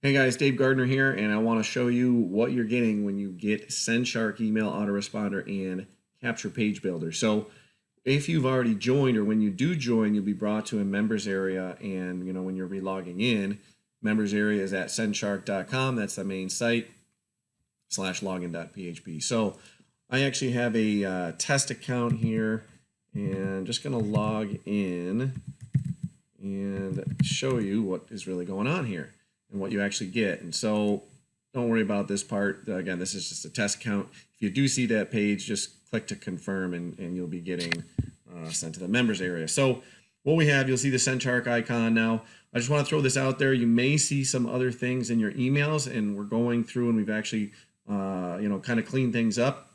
Hey guys, Dave Gardner here, and I want to show you what you're getting when you get SendShark email autoresponder and capture page builder. So if you've already joined, or when you do join, you'll be brought to a members area, and when you're relogging in, members area is at sendshark.com. That's the main site /login.php. So I actually have a test account here, and I'm just going to log in and show you what is really going on here and what you actually get. And so don't worry about this part. Again, this is just a test account. If you do see that page, just click to confirm, and you'll be getting sent to the members area. So what we have, you'll see the Sen Shark icon. Now, I just want to throw this out there. You may see some other things in your emails, and we're going through, and we've actually kind of cleaned things up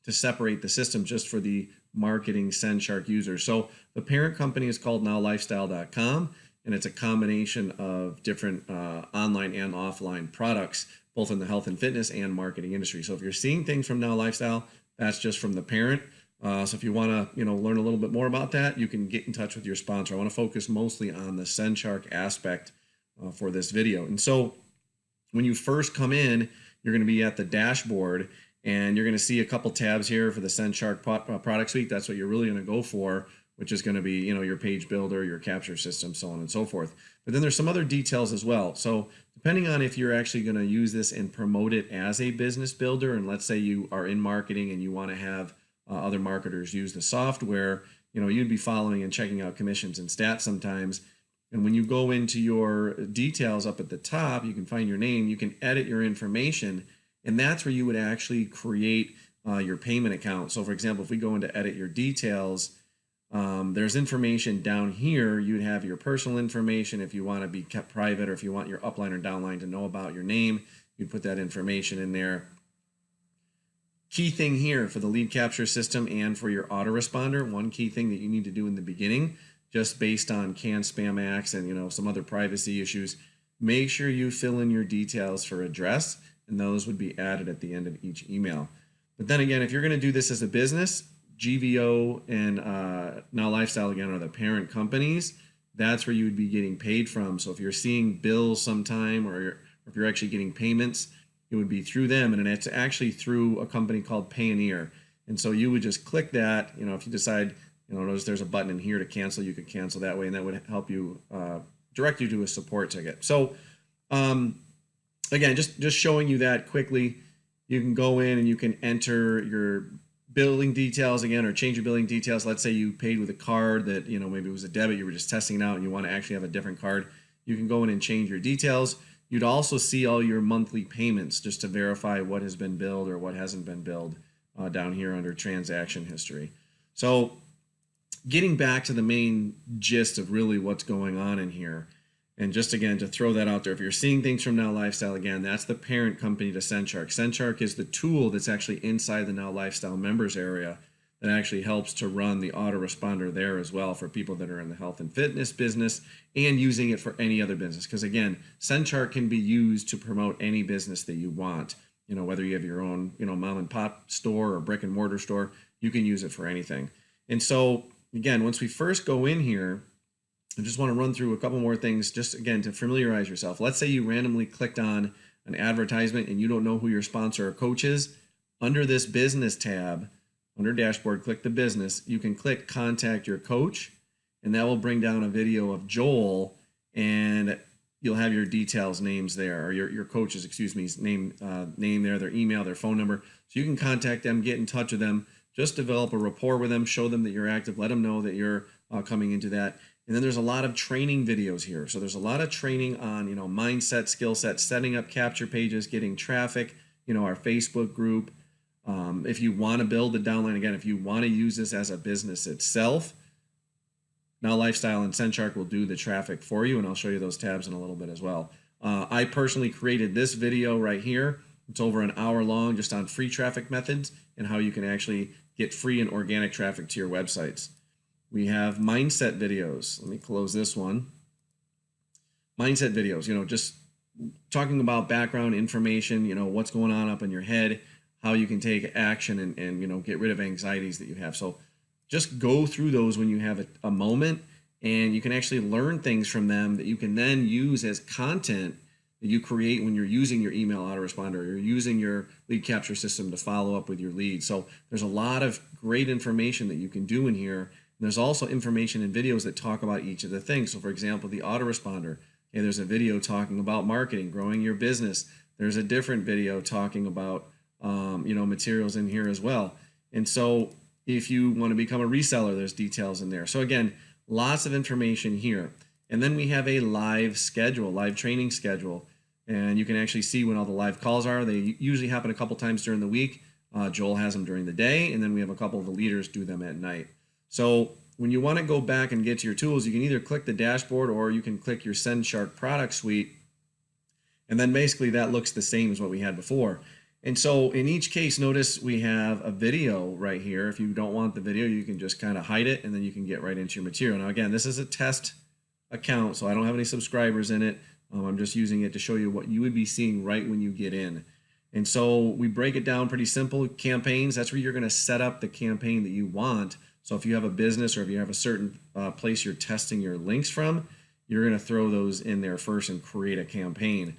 to separate the system just for the marketing SendShark users. So the parent company is called nowlifestyle.com, and it's a combination of different online and offline products, both in the health and fitness and marketing industry. So if you're seeing things from Now Lifestyle, that's just from the parent. So if you want to learn a little bit more about that, you can get in touch with your sponsor. I want to focus mostly on the SendShark aspect for this video. And so when you first come in, you're going to be at the dashboard, and you're going to see a couple tabs here for the SendShark product suite. That's what you're really going to go for, which is going to be, your page builder, your capture system, so on and so forth. But then there's some other details as well. So depending on if you're actually going to use this and promote it as a business builder, and let's say you are in marketing and you want to have other marketers use the software, you'd be following and checking out commissions and stats sometimes. And when you go into your details up at the top, you can find your name, you can edit your information, and that's where you would actually create your payment account. So for example, if we go into edit your details, there's information down here. You'd have your personal information if you want to be kept private, or if you want your upline or downline to know about your name, you'd put that information in there. Key thing here for the lead capture system and for your autoresponder, one key thing that you need to do in the beginning, just based on CAN spam acts and some other privacy issues, make sure you fill in your details for address, and those would be added at the end of each email. But then again, if you're going to do this as a business, GVO and Now Lifestyle again are the parent companies. That's where you would be getting paid from. So if you're seeing bills sometime, or if you're actually getting payments, it would be through them, and it's actually through a company called Payoneer. And so you would just click that. If you decide, notice there's a button in here to cancel, you could cancel that way, and that would help you direct you to a support ticket. So again, just showing you that quickly. You can go in and you can enter your billing details again, or change your billing details. Let's say you paid with a card that, maybe it was a debit, you were just testing it out and you want to actually have a different card. You can go in and change your details. You'd also see all your monthly payments just to verify what has been billed or what hasn't been billed down here under transaction history. So getting back to the main gist of really what's going on in here, and just again to throw that out there, if you're seeing things from Now Lifestyle, again, that's the parent company to SendShark. SendShark is the tool that's actually inside the Now Lifestyle members area that actually helps to run the autoresponder there as well for people that are in the health and fitness business and using it for any other business. Because again, SendShark can be used to promote any business that you want. Whether you have your own, mom and pop store or brick and mortar store, you can use it for anything. And so again, once we first go in here, I just want to run through a couple more things just again to familiarize yourself. Let's say you randomly clicked on an advertisement and you don't know who your sponsor or coach is. Under this business tab, under dashboard, click the business. You can click contact your coach, and that will bring down a video of Joel, and you'll have your details, names there, or your coach's, name there, their email, their phone number. So you can contact them, get in touch with them, just develop a rapport with them, show them that you're active, let them know that you're coming into that. And then there's a lot of training videos here. So there's a lot of training on, mindset, skill set, setting up capture pages, getting traffic, our Facebook group. If you want to build the downline, again, if you want to use this as a business itself, Now Lifestyle and SendShark will do the traffic for you, and I'll show you those tabs in a little bit as well. I personally created this video right here. It's over an hour long, just on free traffic methods and how you can actually get free and organic traffic to your websites. We have mindset videos. Let me close this one. Mindset videos, just talking about background information, what's going on up in your head, how you can take action and get rid of anxieties that you have. So just go through those when you have a moment, and you can actually learn things from them that you can then use as content that you create when you're using your email autoresponder or you're using your lead capture system to follow up with your leads. So there's a lot of great information that you can do in here. And there's also information in videos that talk about each of the things. So for example, the autoresponder, okay, there's a video talking about marketing, growing your business. There's a different video talking about materials in here as well. And so if you want to become a reseller, there's details in there. So again, lots of information here. And then we have a live schedule, live training schedule. And you can actually see when all the live calls are. They usually happen a couple times during the week. Joel has them during the day, and then we have a couple of the leaders do them at night. So when you want to go back and get to your tools, you can either click the dashboard or you can click your SendShark product suite. And then basically that looks the same as what we had before. And so in each case, notice we have a video right here. If you don't want the video, you can just kind of hide it and then you can get right into your material. Now again, this is a test account, so I don't have any subscribers in it. I'm just using it to show you what you would be seeing right when you get in. And so we break it down pretty simple. Campaigns, that's where you're going to set up the campaign that you want. So if you have a business or if you have a certain place you're testing your links from, you're going to throw those in there first and create a campaign.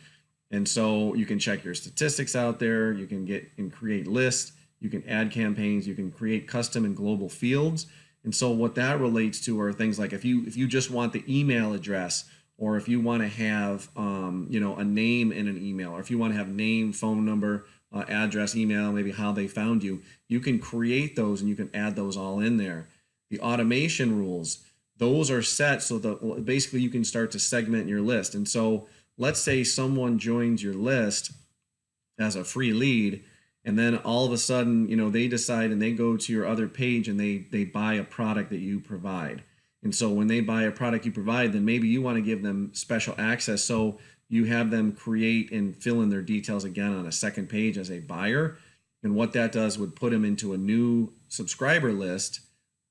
And so you can check your statistics out there. You can get and create lists. You can add campaigns. You can create custom and global fields. And so what that relates to are things like if you just want the email address, or if you want to have a name in an email, or if you want to have name, phone number, address, email, maybe how they found you, you can create those and you can add those all in there. The automation rules, those are set so that basically you can start to segment your list. And so let's say someone joins your list as a free lead, and then all of a sudden, they decide and they go to your other page and they buy a product that you provide. And so when they buy a product you provide, then maybe you want to give them special access. So you have them create and fill in their details again on a second page as a buyer. And what that does would put them into a new subscriber list.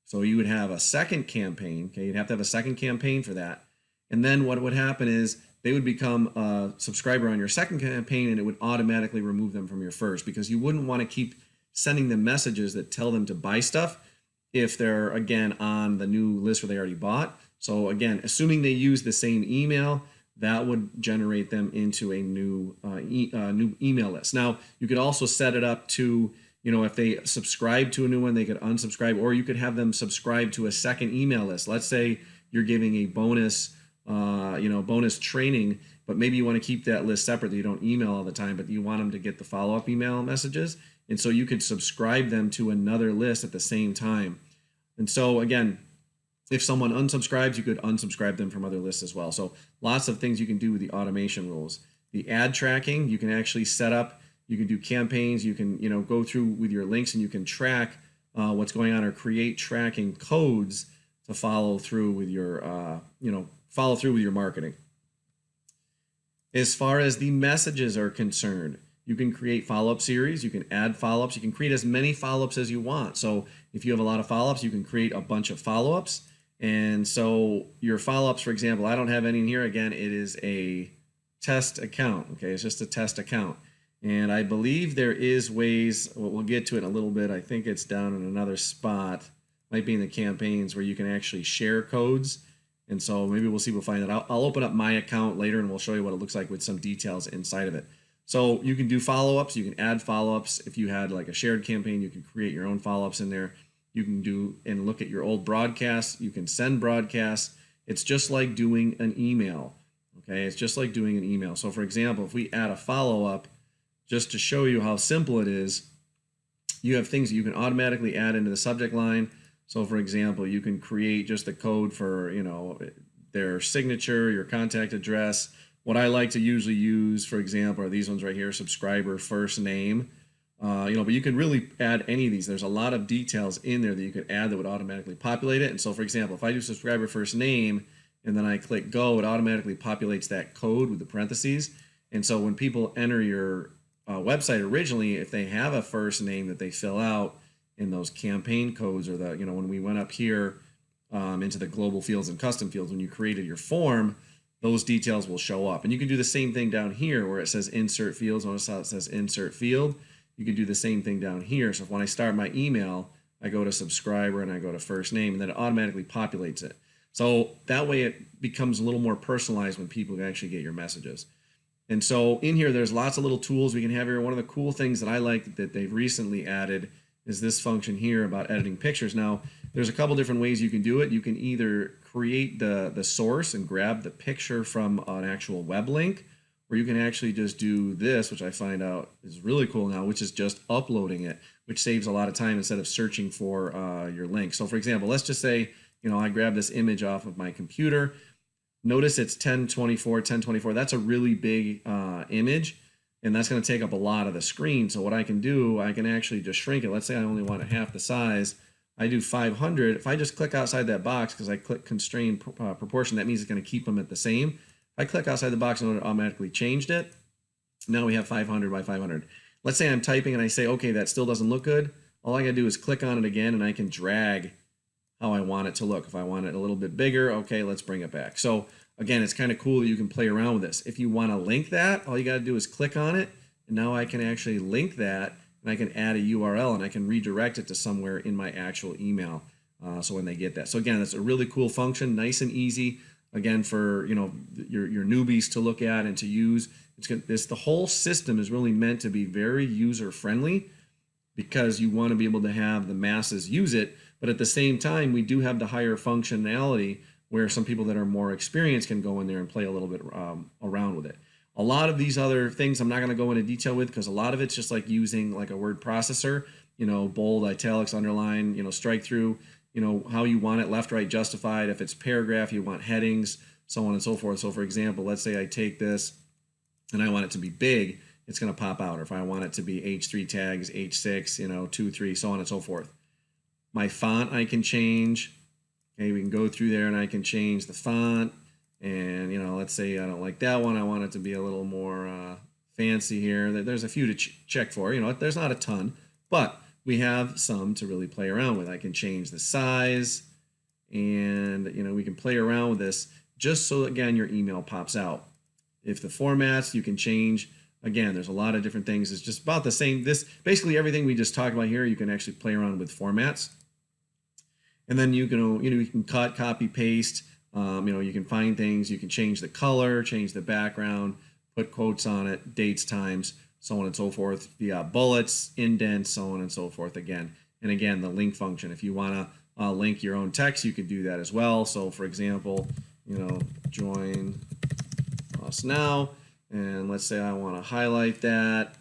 So you would have a second campaign. Okay, you'd have to have a second campaign for that. And then what would happen is they would become a subscriber on your second campaign, and it would automatically remove them from your first, because you wouldn't want to keep sending them messages that tell them to buy stuff if they're, again, on the new list where they already bought. So again, assuming they use the same email, that would generate them into a new email list. Now, you could also set it up to, if they subscribe to a new one, they could unsubscribe, or you could have them subscribe to a second email list. Let's say you're giving a bonus bonus training, but maybe you want to keep that list separate that you don't email all the time, but you want them to get the follow-up email messages. And so you could subscribe them to another list at the same time. And so again, if someone unsubscribes, you could unsubscribe them from other lists as well. So lots of things you can do with the automation rules. The ad tracking, you can actually set up, you can do campaigns, you can, go through with your links and you can track what's going on, or create tracking codes to follow through with your, marketing. As far as the messages are concerned, you can create follow-up series, you can add follow-ups, you can create as many follow-ups as you want. So if you have a lot of follow-ups, you can create a bunch of follow-ups. And so your follow-ups, for example, I don't have any in here. Again, it is a test account. Okay, it's just a test account. And I believe there is ways, we'll get to it in a little bit. I think it's down in another spot, might be in the campaigns, where you can actually share codes. And so maybe we'll see, we'll find it out. I'll open up my account later and we'll show you what it looks like with some details inside of it. So you can do follow-ups, you can add follow-ups. If you had like a shared campaign, you can create your own follow-ups in there. You can do and look at your old broadcasts. You can send broadcasts. It's just like doing an email. Okay, it's just like doing an email. So for example, if we add a follow-up, just to show you how simple it is, you have things that you can automatically add into the subject line. So for example, you can create just the code for, their signature, your contact address. What I like to usually use, for example, are these ones right here, subscriber first name. But you can really add any of these. There's a lot of details in there that you could add that would automatically populate it. And so for example, if I do subscriber first name and then I click go, it automatically populates that code with the parentheses. And so when people enter your website originally, if they have a first name that they fill out in those campaign codes, or the, when we went up here into the global fields and custom fields, when you created your form, those details will show up. And you can do the same thing down here where it says insert fields. Notice how it says insert field. You can do the same thing down here. So if when I start my email, I go to subscriber and I go to first name, and then it automatically populates it. So that way it becomes a little more personalized when people actually get your messages. And so in here, there's lots of little tools we can have here. One of the cool things that I like that they've recently added is this function here about editing pictures. Now, there's a couple different ways you can do it. You can either create the source and grab the picture from an actual web link, or you can actually just do this, which I find out is really cool now, which is just uploading it, which saves a lot of time instead of searching for your link. So for example, let's just say, I grab this image off of my computer. Notice it's 1024. That's a really big image, and that's going to take up a lot of the screen. So what I can do, I can actually just shrink it. Let's say I only want half the size. I do 500. If I just click outside that box, because I click constrain proportion, that means it's going to keep them at the same. If I click outside the box and it automatically changed it, now we have 500 by 500. Let's say I'm typing and I say, okay, that still doesn't look good. All I got to do is click on it again, and I can drag how I want it to look. If I want it a little bit bigger, okay, let's bring it back. So again, it's kind of cool that you can play around with this. If you want to link that, all you got to do is click on it, and now I can actually link that, and I can add a URL, and I can redirect it to somewhere in my actual email. So when they get that. So again, that's a really cool function, nice and easy. Again, for your newbies to look at and to use. The whole system is really meant to be very user friendly, because you want to be able to have the masses use it. But at the same time, we do have the higher functionality where some people that are more experienced can go in there and play a little bit around with it. A lot of these other things I'm not going to go into detail with, because a lot of it's just like using like a word processor, bold, italics, underline, strike through, how you want it, left, right, justified. If it's paragraph, you want headings, so on and so forth. So for example, let's say I take this and I want it to be big, it's going to pop out. Or if I want it to be H3 tags, H6, 2, 3, so on and so forth. My font I can change. Okay, we can go through there and I can change the font. And, let's say I don't like that one. I want it to be a little more fancy here. There's a few to check for. There's not a ton, but we have some to really play around with. I can change the size, and, we can play around with this just so, again, your email pops out. If the formats, you can change. Again, there's a lot of different things. It's just about the same. Basically everything we just talked about here, you can actually play around with formats. And then you can cut, copy, paste. You can find things. You can change the color, change the background, put quotes on it, dates, times, so on and so forth. You got bullets, indents, so on and so forth again. And again, the link function. If you want to link your own text, you could do that as well. So for example, join us now. And let's say I want to highlight that.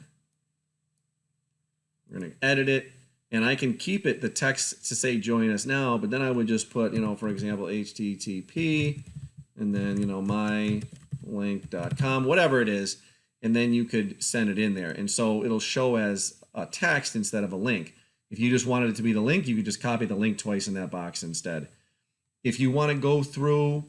We're going to edit it. And I can keep it, the text, to say join us now, but then I would just put, for example, HTTP, and then, mylink.com, whatever it is, and then you could send it in there. And so it'll show as a text instead of a link. If you just wanted it to be the link, you could just copy the link twice in that box instead. If you want to go through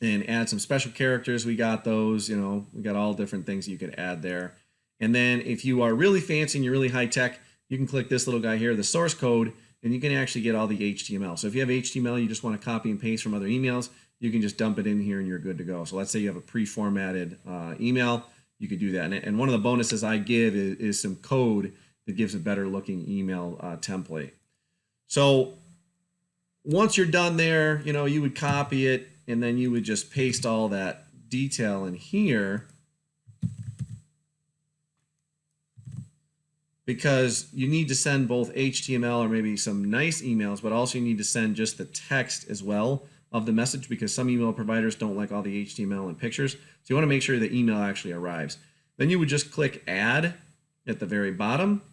and add some special characters, we got those, we got all different things you could add there. And then if you are really fancy and you're really high tech, you can click this little guy here, the source code, and you can actually get all the HTML. So if you have HTML, you just want to copy and paste from other emails, you can just dump it in here and you're good to go. So let's say you have a pre-formatted email, you could do that. And one of the bonuses I give is some code that gives a better looking email template. So once you're done there, you would copy it, and then you would just paste all that detail in here, because you need to send both HTML or maybe some nice emails, but also you need to send just the text as well of the message, because some email providers don't like all the HTML and pictures. So you want to make sure the email actually arrives. Then you would just click add at the very bottom,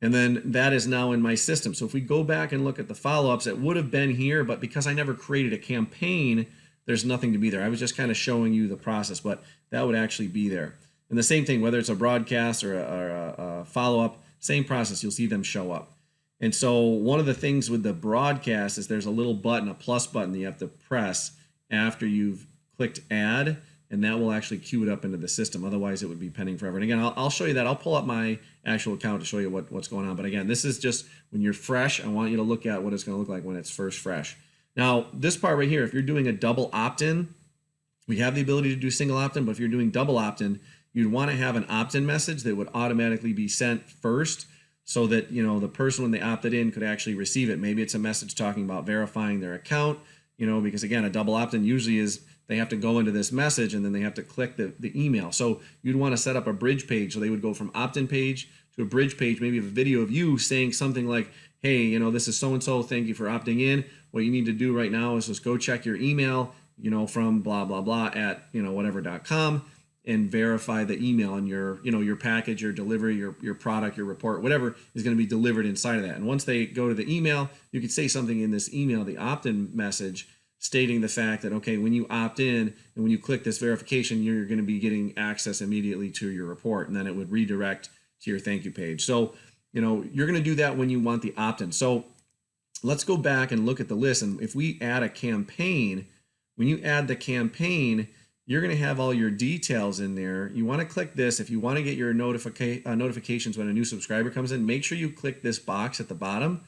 and then that is now in my system. So if we go back and look at the follow-ups, it would have been here, but because I never created a campaign, there's nothing to be there. I was just kind of showing you the process, but that would actually be there. And the same thing, whether it's a broadcast or a follow-up, same process, you'll see them show up. And so one of the things with the broadcast is there's a little button, a plus button that you have to press after you've clicked add, and that will actually queue it up into the system. Otherwise, it would be pending forever. And again, I'll show you that. I'll pull up my actual account to show you what's going on. But again, this is just when you're fresh. I want you to look at what it's going to look like when it's first fresh. Now, this part right here, if you're doing a double opt-in, we have the ability to do single opt-in, but if you're doing double opt-in, you'd want to have an opt-in message that would automatically be sent first, so that the person, when they opted in, could actually receive it. Maybe it's a message talking about verifying their account, because again, a double opt-in usually is they have to go into this message and then they have to click the email. So you'd want to set up a bridge page. So they would go from opt-in page to a bridge page, maybe a video of you saying something like, hey, you know, this is so-and-so, thank you for opting in. What you need to do right now is just go check your email, you know, from blah, blah, blah at, you know, whatever.com and verify the email, and your, you know, your package, your delivery, your product, your report, whatever is going to be delivered inside of that. And once they go to the email, you could say something in this email, the opt-in message, stating the fact that, okay, when you opt in and when you click this verification, you're going to be getting access immediately to your report, and then it would redirect to your thank you page. So, you know, you're going to do that when you want the opt-in. So let's go back and look at the list. And if we add a campaign, when you add the campaign, you're going to have all your details in there. You want to click this. If you want to get your notifications when a new subscriber comes in, make sure you click this box at the bottom.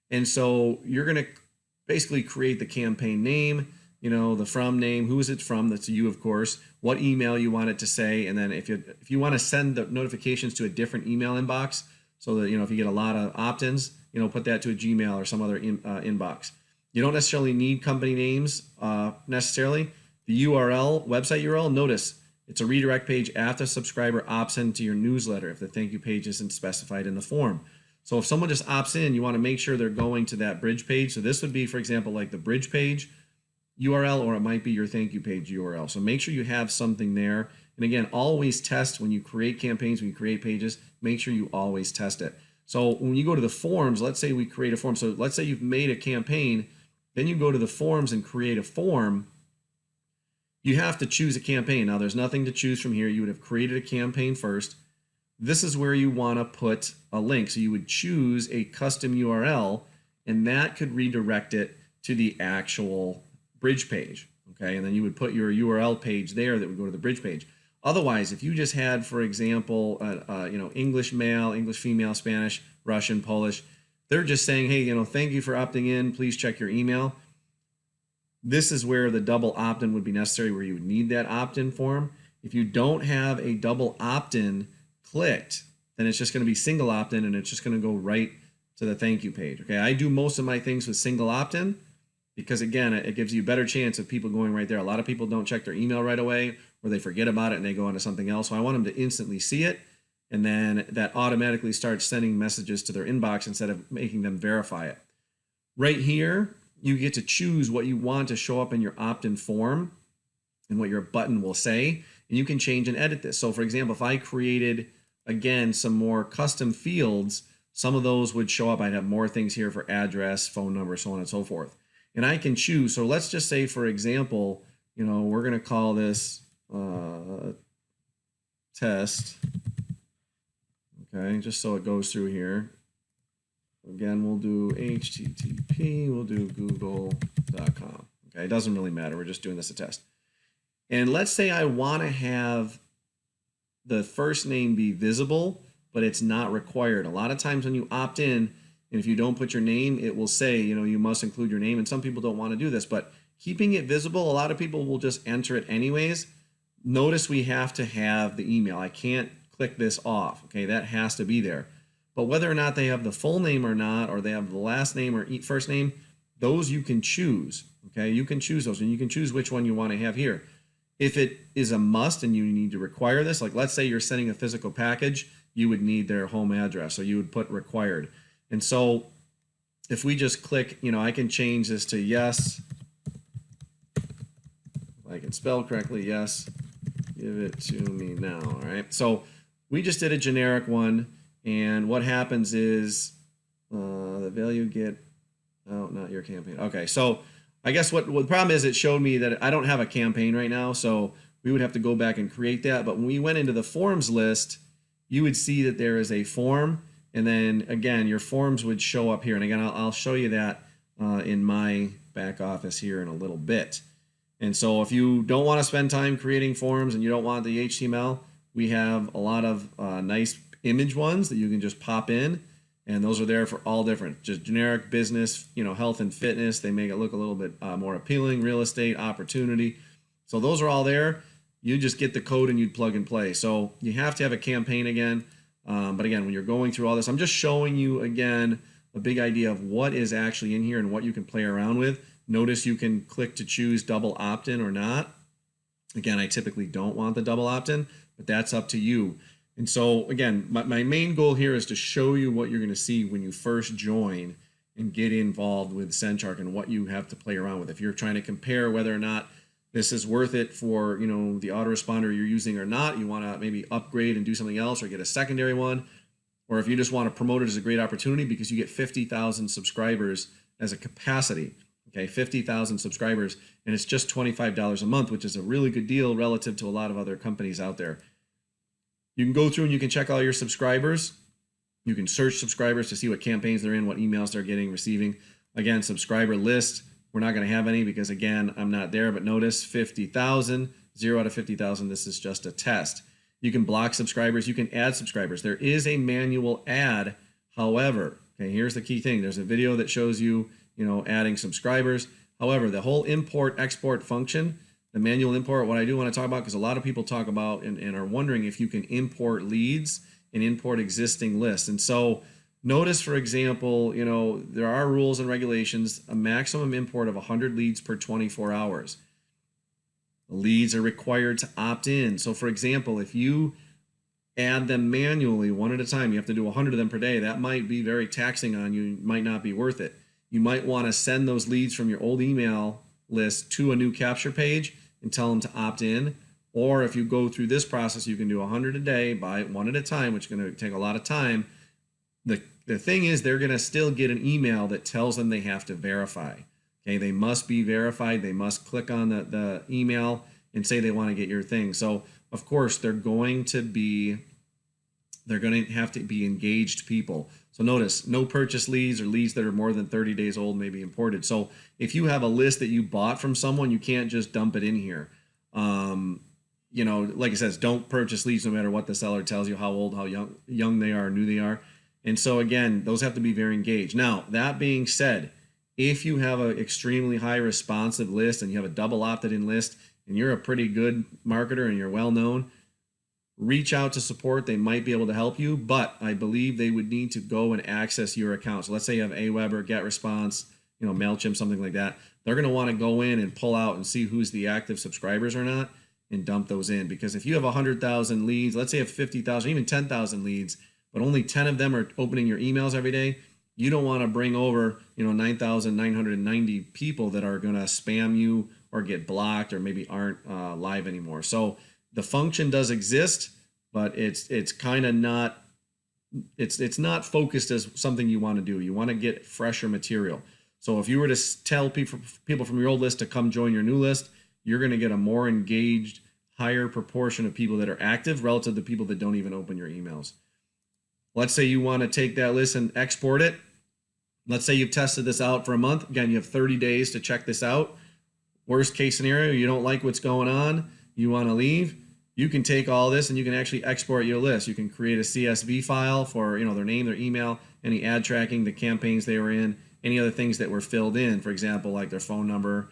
And so you're going to basically create the campaign name, you know, the from name, who is it from? That's you, of course, what email you want it to say. And then if you want to send the notifications to a different email inbox, so that, you know, if you get a lot of opt-ins, you know, put that to a Gmail or some other inbox. You don't necessarily need company names necessarily. The URL, website URL, notice it's a redirect page after a subscriber opts into your newsletter if the thank you page isn't specified in the form. So if someone just opts in, you want to make sure they're going to that bridge page. So this would be, for example, like the bridge page URL, or it might be your thank you page URL. So make sure you have something there. And again, always test when you create campaigns, when you create pages, make sure you always test it. So when you go to the forms, let's say we create a form. So let's say you've made a campaign, then you go to the forms and create a form. You have to choose a campaign. Now there's nothing to choose from here. You would have created a campaign first. This is where you want to put a link. So you would choose a custom URL, and that could redirect it to the actual bridge page. Okay, and then you would put your URL page there that would go to the bridge page. Otherwise, if you just had, for example, you know, English male, English female, Spanish, Russian, Polish, they're just saying, hey, you know, thank you for opting in. Please check your email. This is where the double opt-in would be necessary, where you would need that opt-in form. If you don't have a double opt-in clicked, then it's just going to be single opt-in, and it's just going to go right to the thank you page. Okay, I do most of my things with single opt-in because, again, it gives you a better chance of people going right there. A lot of people don't check their email right away, or they forget about it and they go into something else. So I want them to instantly see it, and then that automatically starts sending messages to their inbox instead of making them verify it. Right here, you get to choose what you want to show up in your opt-in form and what your button will say, and you can change and edit this. So for example, if I created, again, some more custom fields, some of those would show up. I'd have more things here for address, phone number, so on and so forth. And I can choose. So let's just say, for example, you know, we're going to call this test. Okay, just so it goes through here. Again, we'll do HTTP, we'll do google.com. Okay, it doesn't really matter. We're just doing this a test. And let's say I want to have the first name be visible, but it's not required. A lot of times when you opt in, and if you don't put your name, it will say, you know, you must include your name. And some people don't want to do this, but keeping it visible, a lot of people will just enter it anyways. Notice we have to have the email. I can't click this off. Okay, that has to be there. But whether or not they have the full name or not, or they have the last name or first name, those you can choose. Okay, you can choose those, and you can choose which one you want to have here. If it is a must and you need to require this, like let's say you're sending a physical package, you would need their home address, so you would put required. And so if we just click, you know, I can change this to yes. If I can spell correctly, yes, give it to me now. All right, so we just did a generic one. And what happens is the value get, oh, not your campaign. Okay, so I guess what the problem is, it showed me that I don't have a campaign right now, so we would have to go back and create that. But when we went into the forms list, you would see that there is a form, and then again, your forms would show up here. And again, I'll show you that in my back office here in a little bit. And so if you don't want to spend time creating forms and you don't want the HTML, we have a lot of nice image ones that you can just pop in, and those are there for all different, just generic, business, you know, health and fitness. They make it look a little bit more appealing, real estate, opportunity. So those are all there. You just get the code and you'd plug and play. So you have to have a campaign again. But again, when you're going through all this, I'm just showing you again a big idea of what is actually in here and what you can play around with. Notice you can click to choose double opt-in or not. Again, I typically don't want the double opt-in, but that's up to you. And so again, my main goal here is to show you what you're going to see when you first join and get involved with SendShark and what you have to play around with. If you're trying to compare whether or not this is worth it for, you know, the autoresponder you're using or not, you want to maybe upgrade and do something else or get a secondary one, or if you just want to promote it as a great opportunity because you get 50,000 subscribers as a capacity. Okay, 50,000 subscribers, and it's just $25 a month, which is a really good deal relative to a lot of other companies out there. You can go through and you can check all your subscribers. You can search subscribers to see what campaigns they're in, what emails they're getting, receiving. Again, subscriber list, we're not going to have any because, again, I'm not there, but notice 50,000, 0 out of 50,000. This is just a test. You can block subscribers. You can add subscribers. There is a manual add, however. Okay, here's the key thing. There's a video that shows you, adding subscribers. However, the whole import-export function, the manual import, what I do want to talk about, because a lot of people talk about and are wondering if you can import leads and import existing lists. And so notice, for example, there are rules and regulations, a maximum import of 100 leads per 24 hours. The leads are required to opt in. So for example, if you add them manually one at a time, you have to do 100 of them per day. That might be very taxing on you. It might not be worth it. You might want to send those leads from your old email list to a new capture page and tell them to opt in. Or if you go through this process, you can do 100 a day, by one at a time, which is going to take a lot of time. The thing is, they're going to still get an email that tells them they have to verify. Okay, they must be verified. They must click on the email and say they want to get your thing. So of course they're going to have to be engaged people. So notice, no purchase leads or leads that are more than 30 days old may be imported. So if you have a list that you bought from someone, you can't just dump it in here. Like it says, don't purchase leads no matter what the seller tells you, how old, how young they are, new they are. And so again, those have to be very engaged. Now, that being said, if you have an extremely high responsive list and you have a double opted in list and you're a pretty good marketer and you're well known, reach out to support. They might be able to help you, but I believe they would need to go and access your account. So let's say you have Aweber, GetResponse, MailChimp, something like that. They're going to want to go in and pull out and see who's the active subscribers or not and dump those in. Because if you have 100,000 leads, let's say you have 50,000, even 10,000 leads, but only 10 of them are opening your emails every day, you don't want to bring over 9,990 people that are going to spam you or get blocked or maybe aren't live anymore. So the function does exist, but it's kind of not, it's not focused as something you want to do. You want to get fresher material. So if you were to tell people from your old list to come join your new list, you're going to get a more engaged, higher proportion of people that are active relative to people that don't even open your emails. Let's say you want to take that list and export it. Let's say you've tested this out for a month. Again, you have 30 days to check this out. Worst case scenario, you don't like what's going on, you want to leave. You can take all this and you can actually export your list. You can create a CSV file for their name, their email, any ad tracking, the campaigns they were in, any other things that were filled in. For example, like their phone number,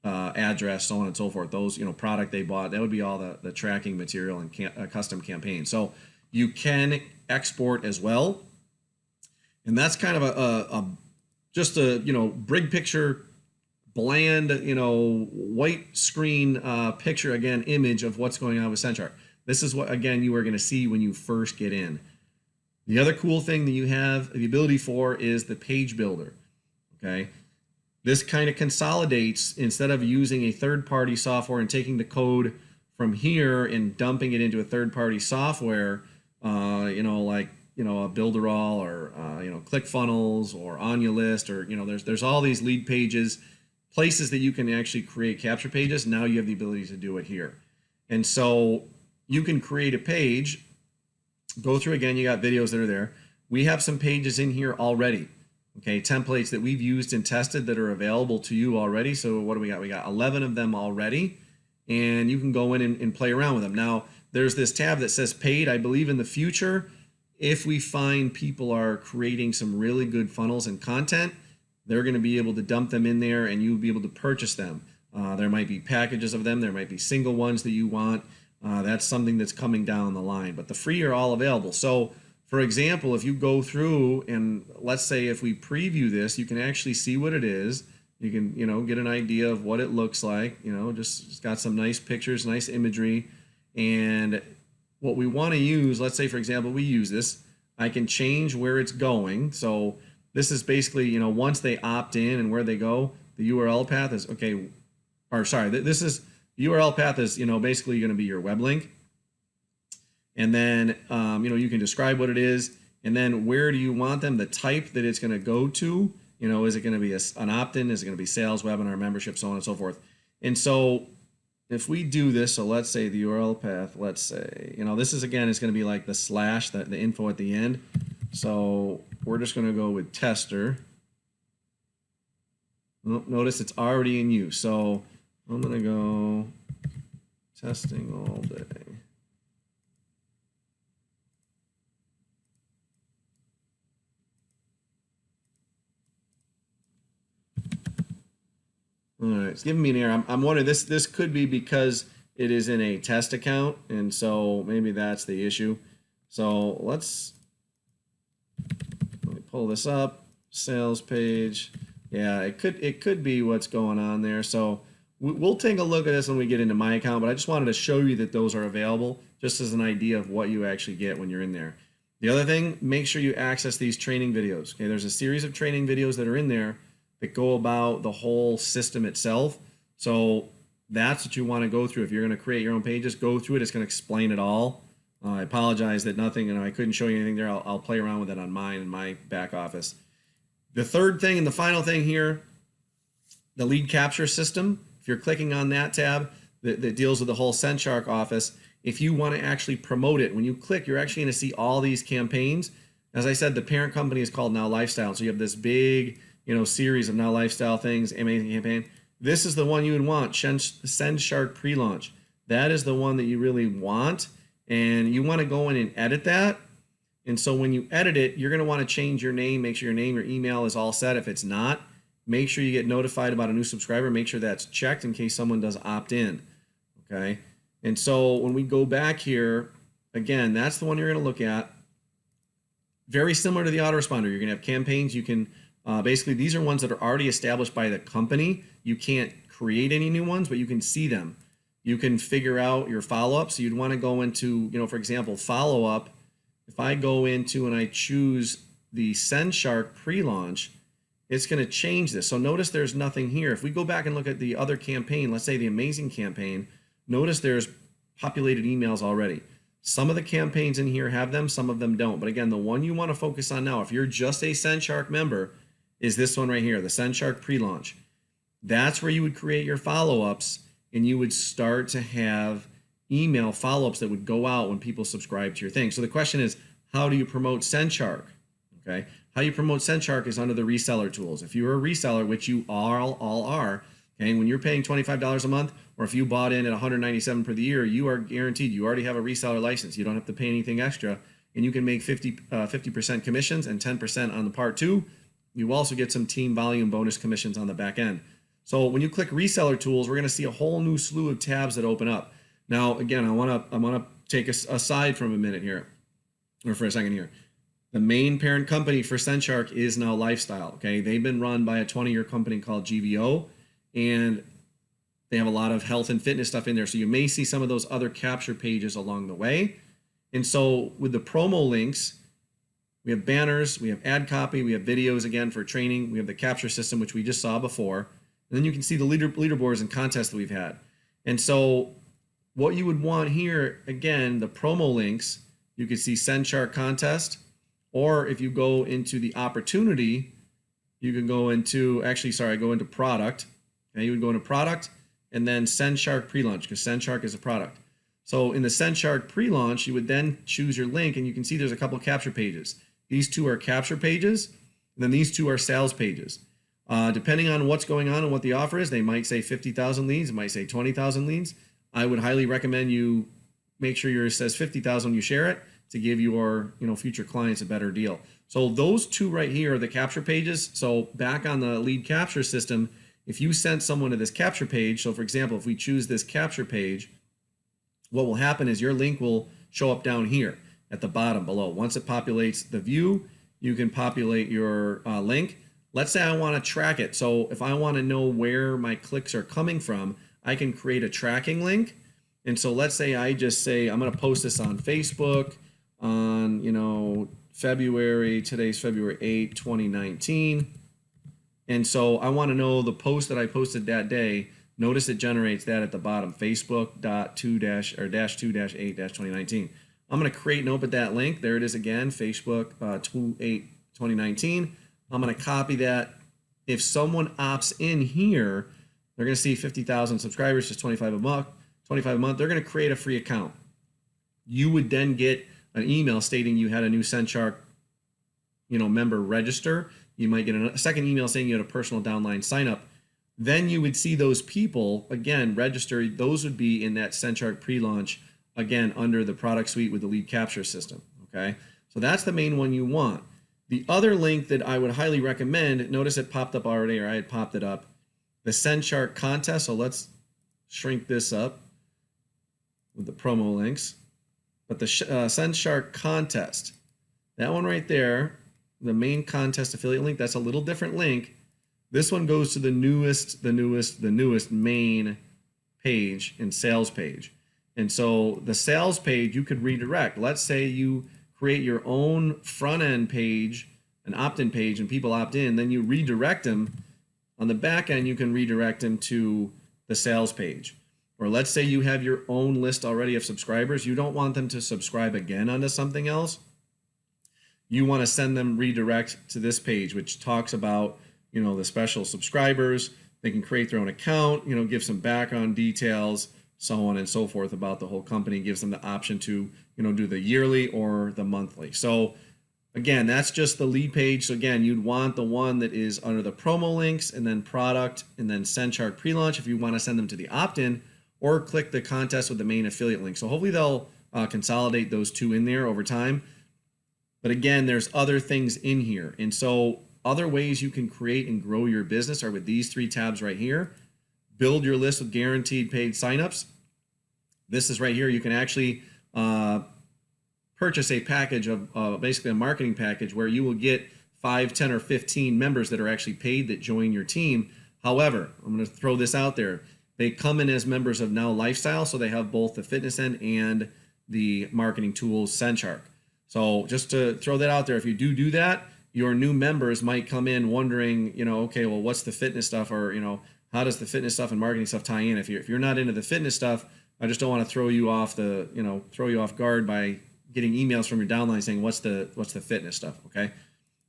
address, so on and so forth. Those product they bought, that would be all the tracking material and custom campaign. So you can export as well, and that's kind of just a big picture, bland white screen picture, again, image of what's going on with SendShark. This is what, again, you are going to see when you first get in. The other cool thing that you have the ability for is the page builder. Okay, this kind of consolidates, instead of using a third-party software and taking the code from here and dumping it into a third-party software, like a Builderall or ClickFunnels or OnYourList, or there's all these lead pages, places that you can actually create capture pages. Now you have the ability to do it here. And so you can create a page, go through, again, you got videos that are there. We have some pages in here already, okay, templates that we've used and tested that are available to you already. So what do we got? We got 11 of them already, and you can go in and play around with them. Now, there's this tab that says paid. I believe in the future, if we find people are creating some really good funnels and content, they're going to be able to dump them in there and you'll be able to purchase them. There might be packages of them. There might be single ones that you want. That's something that's coming down the line, but the free are all available. So for example, if you go through and let's say if we preview this, you can actually see what it is. You can, get an idea of what it looks like. Just got some nice pictures, nice imagery. And what we want to use, let's say, for example, we use this. I can change where it's going. So this is basically, once they opt in and where they go, the URL path is, okay, or sorry, this is, the URL path is, basically going to be your web link. And then, you can describe what it is. And then where do you want them, the type that it's going to go to? Is it going to be an opt-in? Is it going to be sales, webinar, membership, so on and so forth? And so if we do this, so let's say the URL path, let's say, this is, again, it's going to be like the slash, the info at the end. So we're just going to go with tester. Notice it's already in use. So I'm going to go testing all day. All right, it's giving me an error. I'm wondering, this could be because it is in a test account, and so maybe that's the issue. So let me pull this up. Sales page. Yeah, it could be what's going on there. So we'll take a look at this when we get into my account, but I just wanted to show you that those are available just as an idea of what you actually get when you're in there. The other thing, make sure you access these training videos. Okay, there's a series of training videos that are in there that go about the whole system itself. So that's what you want to go through. If you're going to create your own pages, go through it. It's going to explain it all. I apologize that nothing, I couldn't show you anything there. I'll play around with it on mine in my back office. The third thing and the final thing here, the lead capture system. If you're clicking on that tab that deals with the whole Sen Shark office, if you want to actually promote it, when you click, you're actually going to see all these campaigns. As I said, the parent company is called Now Lifestyle. So you have this big, series of Now Lifestyle things, amazing campaign. This is the one you would want, Sen Shark pre-launch. That is the one that you really want, and you want to go in and edit that. And so when you edit it, you're going to want to change your name, make sure your name, your email is all set. If it's not, make sure you get notified about a new subscriber. Make sure that's checked in case someone does opt in. Okay. And so when we go back here, again, that's the one you're going to look at. Very similar to the autoresponder. You're going to have campaigns. You can basically, these are ones that are already established by the company. You can't create any new ones, but you can see them. You can figure out your follow-up. So you'd want to go into, for example, follow-up. If I go into and I choose the Sen Shark pre-launch, it's going to change this. So notice there's nothing here. If we go back and look at the other campaign, let's say the amazing campaign, notice there's populated emails already. Some of the campaigns in here have them, some of them don't. But again, the one you want to focus on now, if you're just a Sen Shark member, is this one right here, the Sen Shark pre-launch. That's where you would create your follow-ups, and you would start to have email follow-ups that would go out when people subscribe to your thing. So the question is, how do you promote Sen Shark? Okay, how you promote Sen Shark is under the reseller tools. If you're a reseller, which you all are, okay, when you're paying $25 a month, or if you bought in at $197 per the year, you are guaranteed. You already have a reseller license. You don't have to pay anything extra, and you can make 50% commissions and 10% on the part two. You also get some team volume bonus commissions on the back end. So when you click reseller tools, we're going to see a whole new slew of tabs that open up. Now, again, I want to take us aside from a minute here, or for a second here. The main parent company for Sen Shark is Now Lifestyle. Okay, they've been run by a 20-year company called GVO, and they have a lot of health and fitness stuff in there. So you may see some of those other capture pages along the way. And so with the promo links, we have banners, we have ad copy, we have videos again for training, we have the capture system, which we just saw before. And then you can see the leaderboards and contests that we've had. And so what you would want here, again, the promo links, you can see Sen Shark contest, or if you go into the opportunity, you can go into, go into product. Okay, you would go into product and then Sen Shark pre-launch, because Sen Shark is a product. So in the Sen Shark pre-launch, you would then choose your link, and you can see there's a couple of capture pages. These two are capture pages, and then these two are sales pages. Depending on what's going on and what the offer is, they might say 50,000 leads, it might say 20,000 leads. I would highly recommend you make sure yours says 50,000 when you share it to give your future clients a better deal. So those two right here are the capture pages. So back on the lead capture system, if you sent someone to this capture page, so for example, if we choose this capture page, what will happen is your link will show up down here at the bottom below. Once it populates the view, you can populate your link. Let's say I want to track it. So if I want to know where my clicks are coming from, I can create a tracking link. And so let's say I just say, I'm going to post this on Facebook on, today's February 8, 2019. And so I want to know the post that I posted that day. Notice it generates that at the bottom, Facebook.2-8-2019. I'm going to create and open that link. There it is again, Facebook 2/8/2019. I'm going to copy that. If someone opts in here, they're going to see 50,000 subscribers, just $25 a month. $25 a month. They're going to create a free account. You would then get an email stating you had a new Sen Shark, member register. You might get a second email saying you had a personal downline sign up. Then you would see those people again register. Those would be in that Sen Shark pre-launch again under the product suite with the lead capture system. Okay, so that's the main one you want. The other link that I would highly recommend, notice it popped up already, or I had popped it up, the Sen Shark contest. So let's shrink this up with the promo links. But the Sen Shark contest, that one right there, the main contest affiliate link, that's a little different link. This one goes to the newest main page and sales page. And so the sales page you could redirect. Let's say you create your own front end page, an opt-in page, and people opt in, then you redirect them. On the back end, you can redirect them to the sales page. Or let's say you have your own list already of subscribers. You don't want them to subscribe again onto something else. You want to send them redirect to this page, which talks about, the special subscribers. They can create their own account, give some background details, so on and so forth about the whole company. Gives them the option to, do the yearly or the monthly. So again, that's just the lead page. So again, you'd want the one that is under the promo links and then product and then Sen Shark pre-launch if you want to send them to the opt-in, or click the contest with the main affiliate link. So hopefully they'll consolidate those two in there over time. But again, there's other things in here. And so other ways you can create and grow your business are with these three tabs right here. Build your list with guaranteed paid signups. This is right here. You can actually purchase a package of basically a marketing package where you will get 5, 10, or 15 members that are actually paid that join your team. However, I'm going to throw this out there. They come in as members of Now Lifestyle, so they have both the fitness end and the marketing tools Sen Shark. So just to throw that out there, if you do that, your new members might come in wondering, okay, well, what's the fitness stuff, or how does the fitness stuff and marketing stuff tie in? If you're not into the fitness stuff, I just don't want to throw you off guard by getting emails from your downline saying what's the fitness stuff. Okay,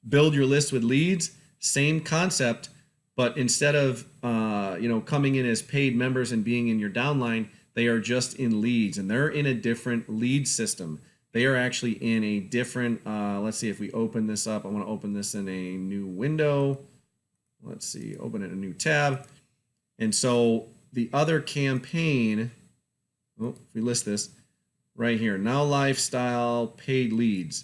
build your list with leads, same concept, but instead of coming in as paid members and being in your downline, they are just in leads, and they're in a different lead system. They are actually in a different, let's see if we open this up. I want to open this in a new window. Let's see, open it in a new tab. And so the other campaign, if we list this right here, Now Lifestyle paid leads.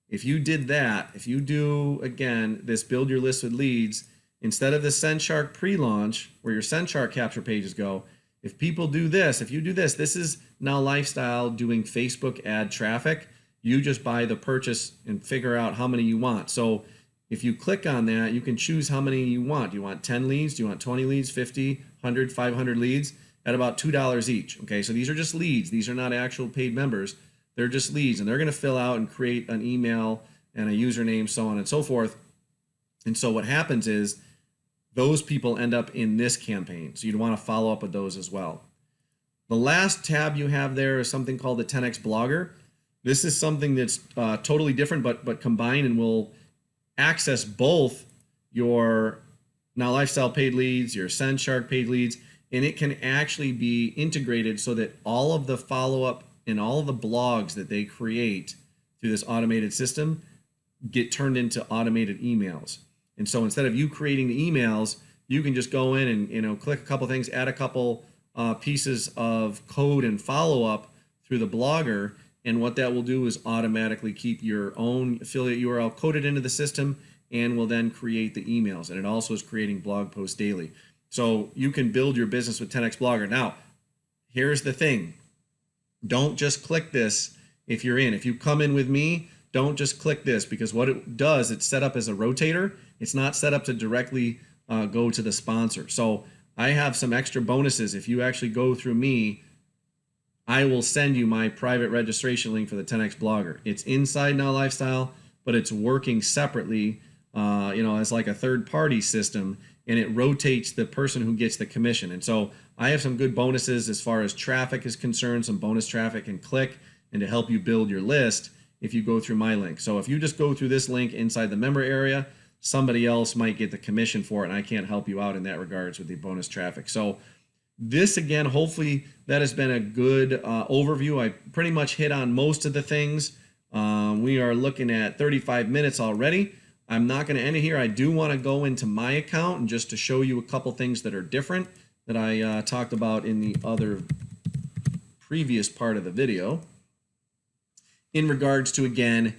If you did that, if you do, again, this build your list with leads, instead of the Sen Shark pre-launch where your Sen Shark capture pages go, if people do this, if you do this, this is Now Lifestyle doing Facebook ad traffic. You just buy the purchase and figure out how many you want. So if you click on that, you can choose how many you want. Do you want 10 leads? Do you want 20 leads, 50, 100, 500 leads at about $2 each? Okay, so these are just leads. These are not actual paid members. They're just leads, and they're going to fill out and create an email and a username, so on and so forth. And so what happens is those people end up in this campaign. So you'd want to follow up with those as well. The last tab you have there is something called the 10X Blogger. This is something that's totally different, but combined, and will access both your Now Lifestyle paid leads, your Sen Shark paid leads, and it can actually be integrated so that all of the follow-up and all of the blogs that they create through this automated system get turned into automated emails. And so instead of you creating the emails, you can just go in and click a couple things, add a couple pieces of code and follow up through the blogger. And what that will do is automatically keep your own affiliate URL coded into the system and will then create the emails. And it also is creating blog posts daily. So you can build your business with 10X Blogger. Now, here's the thing. Don't just click this if you're in. If you come in with me, don't just click this, because what it does, it's set up as a rotator. It's not set up to directly go to the sponsor. So I have some extra bonuses. If you actually go through me, I will send you my private registration link for the 10X Blogger. It's inside Now Lifestyle, but it's working separately, as like a third-party system, and it rotates the person who gets the commission. And so I have some good bonuses as far as traffic is concerned, some bonus traffic and click, and to help you build your list if you go through my link. So if you just go through this link inside the member area, somebody else might get the commission for it, and I can't help you out in that regards with the bonus traffic. So this, again, hopefully that has been a good overview. I pretty much hit on most of the things. We are looking at 35 minutes already. I'm not going to end it here. I do want to go into my account and just to show you a couple things that are different that I talked about in the other previous part of the video in regards to, again,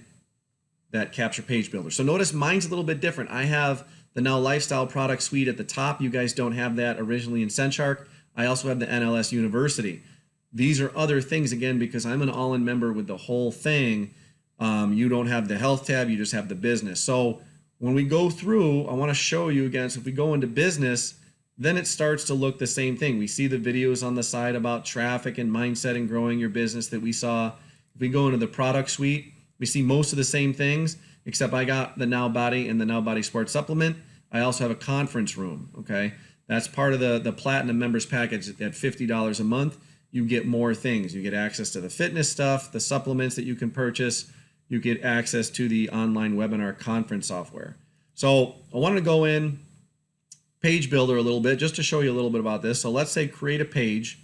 that capture page builder. So notice mine's a little bit different. I have the Now Lifestyle product suite at the top. You guys don't have that originally in SendShark. I also have the NLS University. These are other things, again, because I'm an all-in member with the whole thing. You don't have the health tab, you just have the business. So when we go through, I want to show you again, so if we go into business, then it starts to look the same thing. We see the videos on the side about traffic and mindset and growing your business that we saw. If we go into the product suite, we see most of the same things, except I got the Now Body and the Now Body Sports Supplement. I also have a conference room, okay? That's part of the Platinum Members Package at $50 a month. You get more things. You get access to the fitness stuff, the supplements that you can purchase. You get access to the online webinar conference software. So I wanted to go in Page Builder a little bit just to show you a little bit about this. So let's say create a page.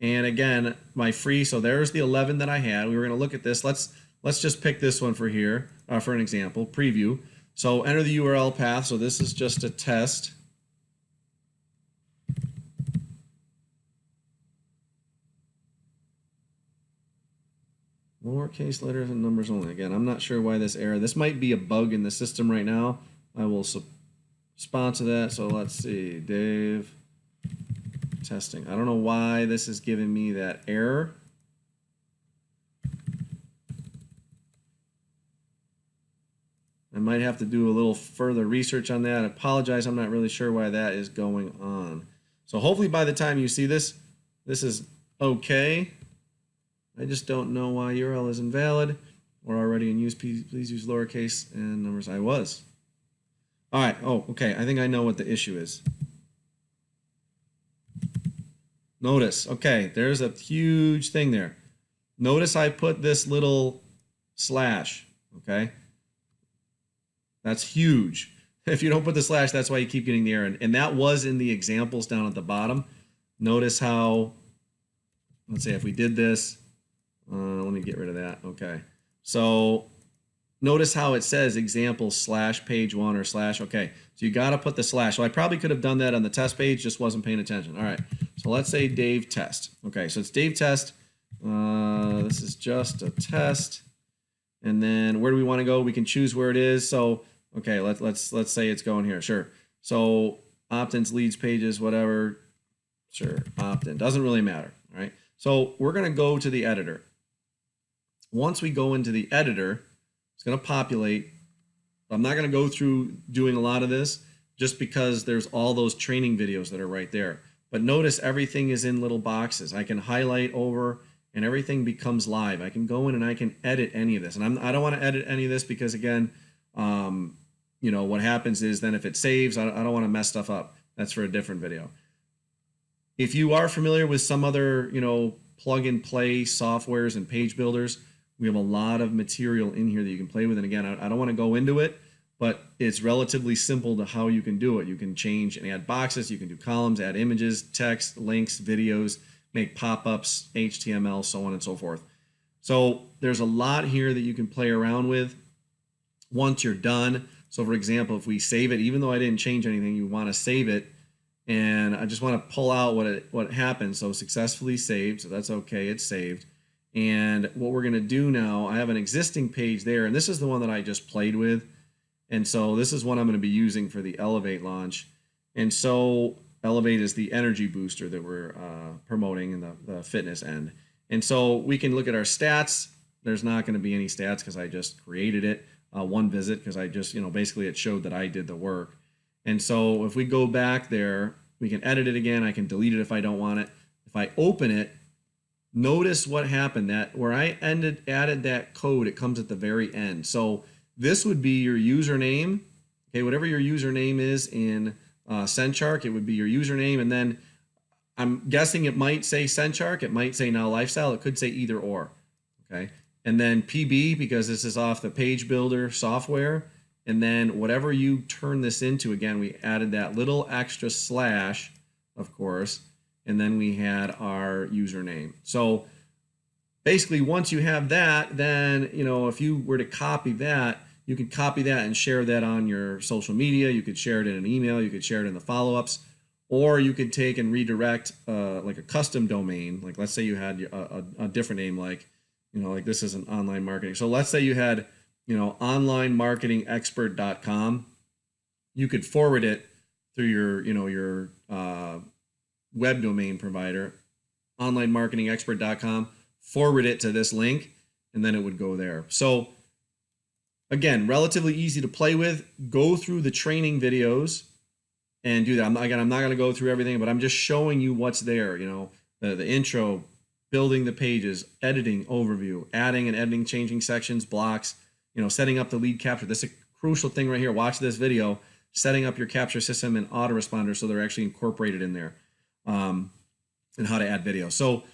And again, my free, so there's the 11 that I had. We were going to look at this. Let's just pick this one for here, for an example, preview. So enter the URL path. So this is just a test. Lowercase letters and numbers only. Again, I'm not sure why this error. This might be a bug in the system right now. I will sponsor that. So let's see, Dave testing. I don't know why this is giving me that error. I might have to do a little further research on that. I apologize. I'm not really sure why that is going on. So hopefully by the time you see this, this is okay. I just don't know why URL is invalid or already in use. Please use lowercase and numbers. I was. All right. Oh, okay. I think I know what the issue is. Notice. Okay. There's a huge thing there. Notice I put this little slash. Okay. That's huge. If you don't put the slash, that's why you keep getting the error. And that was in the examples down at the bottom. Notice how, let's say if we did this, let me get rid of that. Okay. So notice how it says example slash page one or slash. Okay. So you got to put the slash. So I probably could have done that on the test page, just wasn't paying attention. All right. So let's say Dave test. Okay. So it's Dave test. This is just a test. And then where do we want to go? We can choose where it is. So, okay, let's say it's going here. Sure. So opt-ins, leads, pages, whatever. Sure. Opt-in. Doesn't really matter. All right. So we're going to go to the editor. Once we go into the editor, it's going to populate. I'm not going to go through doing a lot of this just because there's all those training videos that are right there. But notice everything is in little boxes. I can highlight over and everything becomes live. I can go in and I can edit any of this. And I don't want to edit any of this because, again, what happens is then if it saves, I don't want to mess stuff up. That's for a different video. If you are familiar with some other, plug and play softwares and page builders, we have a lot of material in here that you can play with. And again, I don't want to go into it, but it's relatively simple to how you can do it. You can change and add boxes. You can do columns, add images, text, links, videos, make pop-ups, HTML, so on and so forth. So there's a lot here that you can play around with once you're done. So for example, if we save it, even though I didn't change anything, you want to save it. And I just want to pull out what happened. So successfully saved. So that's okay. It's saved. And what we're going to do now, I have an existing page there. And this is the one that I just played with. And so this is one I'm going to be using for the Elevate launch. And so Elevate is the energy booster that we're promoting in the fitness end. And so we can look at our stats. There's not going to be any stats because I just created it. one visit because I just, basically it showed that I did the work. And so if we go back there, we can edit it again. I can delete it if I don't want it. If I open it, notice what happened, that where I added that code, it comes at the very end. So this would be your username. Okay, whatever your username is in Sen Shark, it would be your username. And then I'm guessing it might say Sen Shark, it might say Now Lifestyle, it could say either or. Okay, and then PB, because this is off the page builder software. And then whatever you turn this into, again, we added that little extra slash, of course, and then we had our username. So basically, once you have that, then, if you were to copy that, you could copy that and share that on your social media. You could share it in an email. You could share it in the follow-ups. Or you could take and redirect like a custom domain. Like let's say you had a different name, like, like this is an online marketing. So let's say you had, onlinemarketingexpert.com. You could forward it through your web domain provider, onlinemarketingexpert.com, forward it to this link, and then it would go there. So again, relatively easy to play with. Go through the training videos and do that. I'm not going to go through everything, but I'm just showing you what's there. The intro, building the pages, editing, overview, adding and editing, changing sections, blocks, setting up the lead capture. This is a crucial thing right here. Watch this video, setting up your capture system and Autoresponder so they're actually incorporated in there, and how to add video. So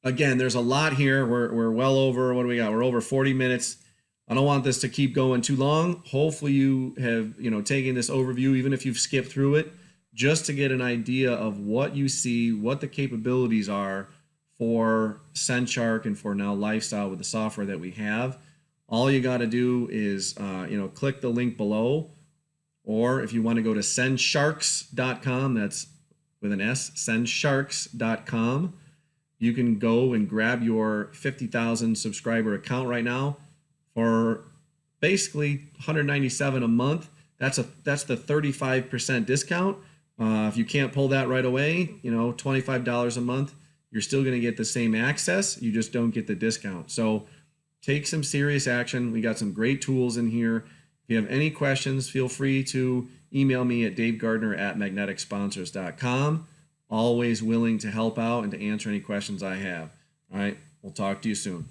again, there's a lot here. We're well over, what do we got? We're over 40 minutes. I don't want this to keep going too long. Hopefully you have, taken this overview, even if you've skipped through it, just to get an idea of what you see, what the capabilities are for Sen Shark and for Now Lifestyle with the software that we have. All you got to do is, click the link below, or if you want to go to SendSharks.com, that's with an S, SendSharks.com. You can go and grab your 50,000 subscriber account right now for basically $197 a month. That's the 35% discount. If you can't pull that right away, $25 a month, you're still going to get the same access. You just don't get the discount. So take some serious action. We got some great tools in here. If you have any questions, feel free to email me at DaveGardner@MagneticSponsors.com. Always willing to help out and to answer any questions I have. All right, we'll talk to you soon.